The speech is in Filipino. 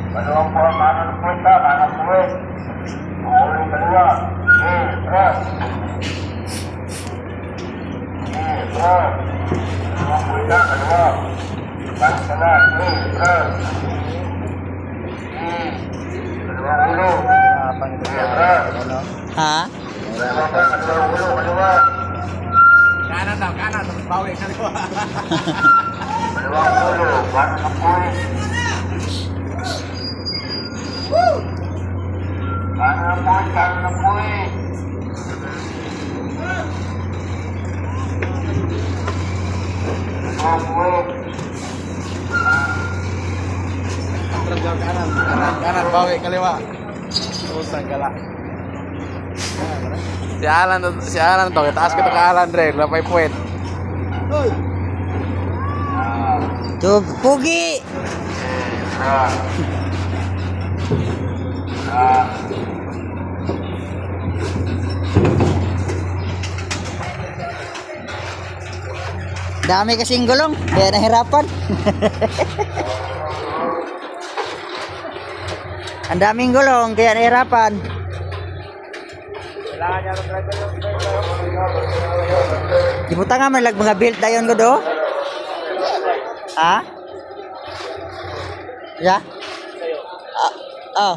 Maluwang po ang kanan po ito, kanan po eh. Mahuli kaliwa. Terus. Terus. Maluwang po ito, kaliwa. Kanan kanan, terus. Kaliwang ulo. Terus. Ha? Kaliwang ulo, kaliwa. Kanan daw, kanan. Tapos bawi kaliwa. Kaliwang ulo, kanan na po eh. Kanan po, kanan po eh. Kaliwang po eh. Terus daw kanan. Kanan, kanan. Bawi kaliwa. Terus ang gala. Si Alan to. Itaas kita ka Alan, Dre. Lapay puwet. Tug pugi. Dami kasing gulong, kaya nahirapan. Ang daming gulong, kaya nahirapan. Ibuta nga may mga build dayon ko do. Ha? Ya? Ah, oh.